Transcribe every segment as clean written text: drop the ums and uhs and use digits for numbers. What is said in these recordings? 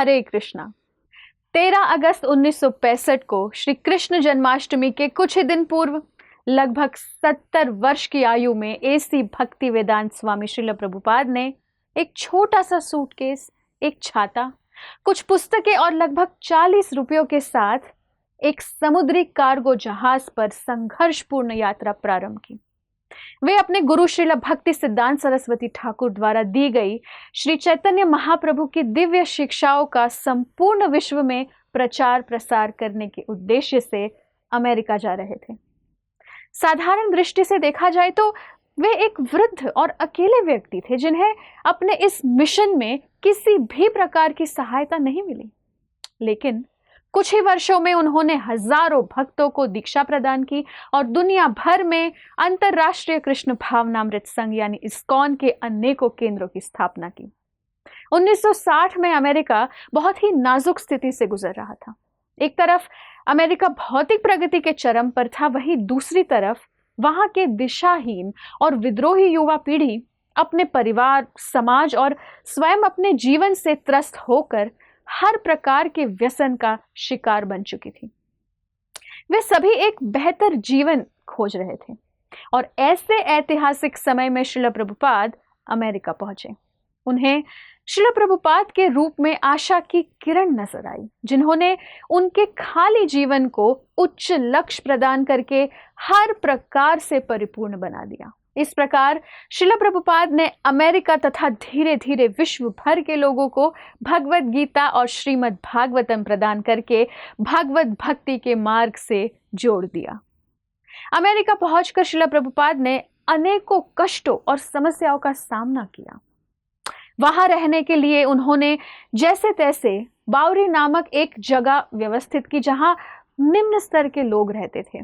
हरे कृष्णा। 13 अगस्त 1965 को श्री कृष्ण जन्माष्टमी के कुछ ही दिन पूर्व लगभग 70 वर्ष की आयु में एसी भक्ति वेदांत स्वामी श्रील प्रभुपाद ने एक छोटा सा सूटकेस, एक छाता, कुछ पुस्तकें और लगभग 40 रुपयों के साथ एक समुद्री कार्गो जहाज पर संघर्षपूर्ण यात्रा प्रारंभ की। वे अपने गुरु श्रील भक्ति सिद्धांत सरस्वती ठाकुर द्वारा दी गई श्री चैतन्य महाप्रभु की दिव्य शिक्षाओं का संपूर्ण विश्व में प्रचार प्रसार करने के उद्देश्य से अमेरिका जा रहे थे। साधारण दृष्टि से देखा जाए तो वे एक वृद्ध और अकेले व्यक्ति थे जिन्हें अपने इस मिशन में किसी भी प्रकार की सहायता नहीं मिली, लेकिन कुछ ही वर्षों में उन्होंने हजारों भक्तों को दीक्षा प्रदान की और दुनिया भर में अंतर्राष्ट्रीय कृष्ण भावनामृत संघ यानी इस्कॉन के अनेकों केंद्रों की स्थापना की। 1960 में अमेरिका बहुत ही नाजुक स्थिति से गुजर रहा था। एक तरफ अमेरिका भौतिक प्रगति के चरम पर था, वहीं दूसरी तरफ वहां के दिशाहीन और विद्रोही युवा पीढ़ी अपने परिवार, समाज और स्वयं अपने जीवन से त्रस्त होकर हर प्रकार के व्यसन का शिकार बन चुकी थी। वे सभी एक बेहतर जीवन खोज रहे थे और ऐसे ऐतिहासिक समय में श्रील प्रभुपाद अमेरिका पहुंचे। उन्हें श्रील प्रभुपाद के रूप में आशा की किरण नजर आई, जिन्होंने उनके खाली जीवन को उच्च लक्ष्य प्रदान करके हर प्रकार से परिपूर्ण बना दिया। इस प्रकार श्रील प्रभुपाद ने अमेरिका तथा धीरे धीरे विश्व भर के लोगों को भगवत गीता और श्रीमद् भागवतम प्रदान करके भगवत भक्ति के मार्ग से जोड़ दिया। अमेरिका पहुंचकर श्रील प्रभुपाद ने अनेकों कष्टों और समस्याओं का सामना किया। वहां रहने के लिए उन्होंने जैसे तैसे बावरी नामक एक जगह व्यवस्थित की, जहां निम्न स्तर के लोग रहते थे।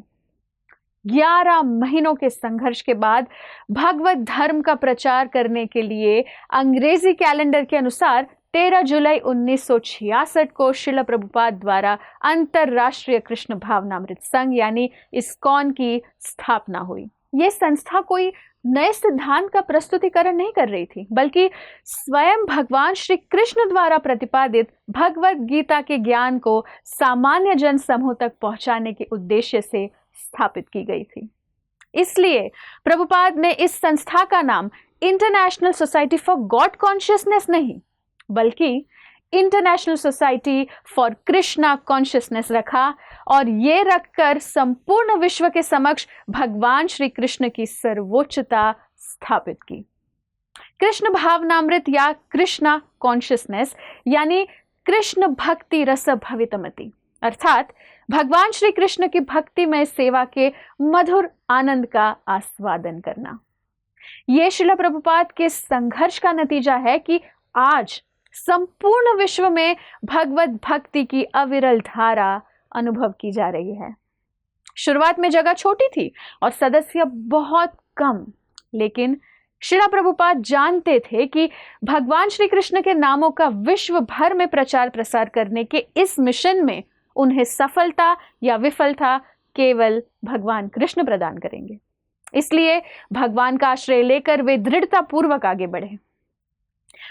11 महीनों के संघर्ष के बाद भगवत धर्म का प्रचार करने के लिए अंग्रेजी कैलेंडर के अनुसार 13 जुलाई 1966 को श्रील प्रभुपाद द्वारा अंतर्राष्ट्रीय कृष्ण भावनामृत संघ यानी इस्कॉन की स्थापना हुई। यह संस्था कोई नए सिद्धांत का प्रस्तुतिकरण नहीं कर रही थी, बल्कि स्वयं भगवान श्री कृष्ण द्वारा प्रतिपादित भगवत गीता के ज्ञान को सामान्य जन समूह तक पहुंचाने के उद्देश्य से स्थापित की गई थी। इसलिए प्रभुपाद ने इस संस्था का नाम international society for God consciousness नहीं, बल्कि international society for Krishna consciousness रखा और ये रखकर संपूर्ण विश्व के समक्ष भगवान श्री कृष्ण की सर्वोच्चता स्थापित की। कृष्ण भावनामृत या कृष्णा कॉन्शियसनेस यानी कृष्ण भक्ति रस भवितमति, अर्थात भगवान श्री कृष्ण की भक्तिमय सेवा के मधुर आनंद का आस्वादन करना। यह श्रील प्रभुपाद के संघर्ष का नतीजा है कि आज संपूर्ण विश्व में भगवत भक्ति की अविरल धारा अनुभव की जा रही है। शुरुआत में जगह छोटी थी और सदस्य बहुत कम, लेकिन श्रील प्रभुपाद जानते थे कि भगवान श्री कृष्ण के नामों का विश्व भर में प्रचार प्रसार करने के इस मिशन में उन्हें सफलता या विफलता केवल भगवान कृष्ण प्रदान करेंगे। इसलिए भगवान का आश्रय लेकर वे दृढ़ता पूर्वक आगे बढ़े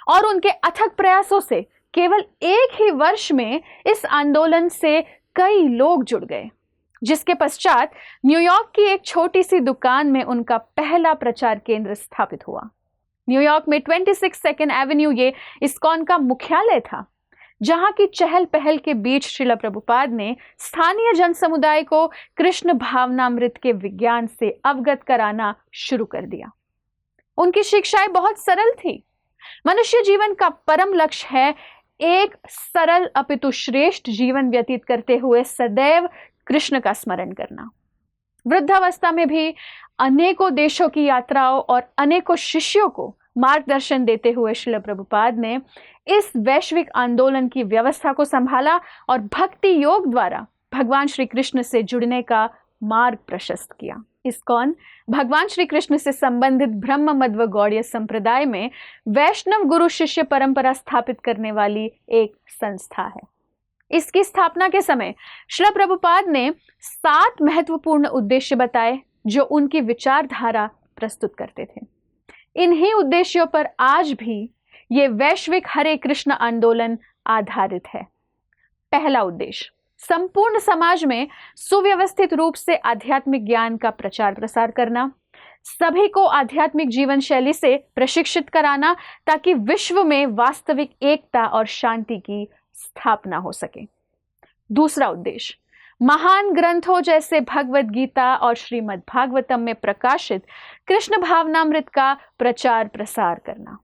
और उनके अथक प्रयासों से केवल एक ही वर्ष में इस आंदोलन से कई लोग जुड़ गए, जिसके पश्चात न्यूयॉर्क की एक छोटी सी दुकान में उनका पहला प्रचार केंद्र स्थापित हुआ। न्यूयॉर्क में 26 सेकेंड एवेन्यू ये इस्कॉन का मुख्यालय था, जहां की चहल पहल के बीच श्रील प्रभुपाद ने स्थानीय जन समुदाय को कृष्ण भावनामृत के विज्ञान से अवगत कराना शुरू कर दिया। उनकी शिक्षाएं बहुत सरल थी। मनुष्य जीवन का परम लक्ष्य है एक सरल अपितु श्रेष्ठ जीवन व्यतीत करते हुए सदैव कृष्ण का स्मरण करना। वृद्धावस्था में भी अनेकों देशों की यात्राओं और अनेकों शिष्यों को मार्गदर्शन देते हुए श्रील प्रभुपाद ने इस वैश्विक आंदोलन की व्यवस्था को संभाला और भक्ति योग द्वारा भगवान श्री कृष्ण से जुड़ने का मार्ग प्रशस्त किया। इस्कॉन भगवान श्री कृष्ण से संबंधित ब्रह्म मध्व गौड़ीय संप्रदाय में वैष्णव गुरु शिष्य परंपरा स्थापित करने वाली एक संस्था है। इसकी स्थापना के समय श्रील प्रभुपाद ने 7 महत्वपूर्ण उद्देश्य बताए जो उनकी विचारधारा प्रस्तुत करते थे। इन्हीं उद्देश्यों पर आज भी ये वैश्विक हरे कृष्ण आंदोलन आधारित है। पहला उद्देश्य, संपूर्ण समाज में सुव्यवस्थित रूप से आध्यात्मिक ज्ञान का प्रचार प्रसार करना, सभी को आध्यात्मिक जीवन शैली से प्रशिक्षित कराना ताकि विश्व में वास्तविक एकता और शांति की स्थापना हो सके। दूसरा उद्देश्य, महान ग्रंथों जैसे भगवत गीता और श्रीमद् भागवतम में प्रकाशित कृष्ण भावनामृत का प्रचार प्रसार करना।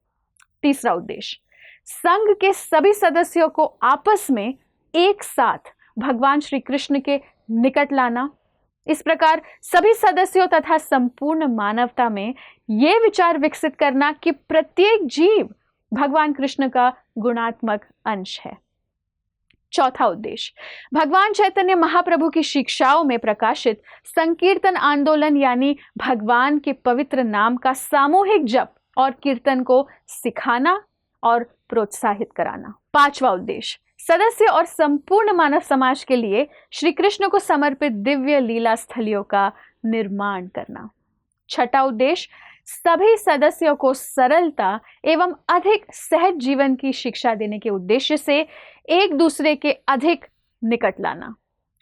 तीसरा उद्देश्य, संघ के सभी सदस्यों को आपस में एक साथ भगवान श्री कृष्ण के निकट लाना। इस प्रकार सभी सदस्यों तथा संपूर्ण मानवता में यह विचार विकसित करना कि प्रत्येक जीव भगवान कृष्ण का गुणात्मक अंश है। चौथा उद्देश्य, भगवान चैतन्य महाप्रभु की शिक्षाओं में प्रकाशित संकीर्तन आंदोलन यानी भगवान के पवित्र नाम का सामूहिक जप और कीर्तन को सिखाना और प्रोत्साहित कराना। पांचवा उद्देश्य, सदस्य और संपूर्ण मानव समाज के लिए श्री कृष्ण को समर्पित दिव्य लीला स्थलियों का निर्माण करना। छठा उद्देश्य, सभी सदस्यों को सरलता एवं अधिक सहज जीवन की शिक्षा देने के उद्देश्य से एक दूसरे के अधिक निकट लाना।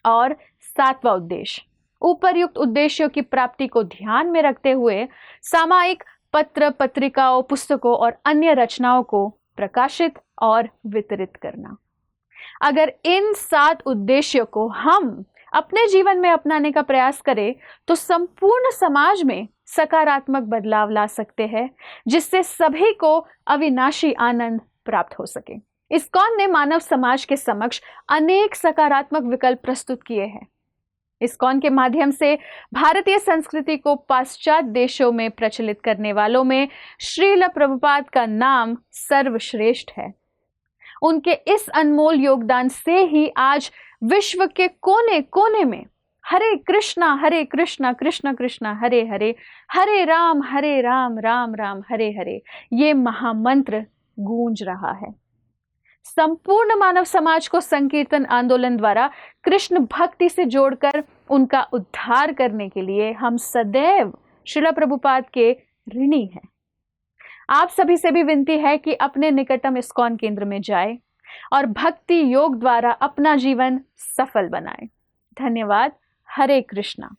और सातवां उद्देश्य, उपर्युक्त उद्देश्यों की प्राप्ति को ध्यान में रखते हुए सामायिक पत्र पत्रिकाओं, पुस्तकों और अन्य रचनाओं को प्रकाशित और वितरित करना। अगर इन 7 उद्देश्यों को हम अपने जीवन में अपनाने का प्रयास करें तो संपूर्ण समाज में सकारात्मक बदलाव ला सकते हैं, जिससे सभी को अविनाशी आनंद प्राप्त हो सके। इस्कॉन ने मानव समाज के समक्ष अनेक सकारात्मक विकल्प प्रस्तुत किए हैं। इस्कॉन के माध्यम से भारतीय संस्कृति को पाश्चात्य देशों में प्रचलित करने वालों में श्रील प्रभुपाद का नाम सर्वश्रेष्ठ है। उनके इस अनमोल योगदान से ही आज विश्व के कोने कोने में हरे कृष्णा कृष्ण कृष्ण हरे हरे, हरे राम राम राम हरे हरे ये महामंत्र गूंज रहा है। संपूर्ण मानव समाज को संकीर्तन आंदोलन द्वारा कृष्ण भक्ति से जोड़कर उनका उद्धार करने के लिए हम सदैव श्रील प्रभुपाद के ऋणी हैं। आप सभी से भी विनती है कि अपने निकटतम इस्कॉन केंद्र में जाए और भक्ति योग द्वारा अपना जीवन सफल बनाए। धन्यवाद। हरे कृष्णा।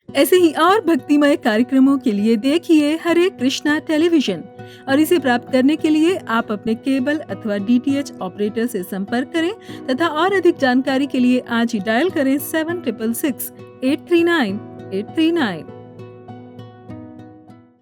ऐसे ही और भक्तिमय कार्यक्रमों के लिए देखिए हरे कृष्णा टेलीविजन और इसे प्राप्त करने के लिए आप अपने केबल अथवा DTH ऑपरेटर से संपर्क करें तथा और अधिक जानकारी के लिए आज ही डायल करें 7666 839 839।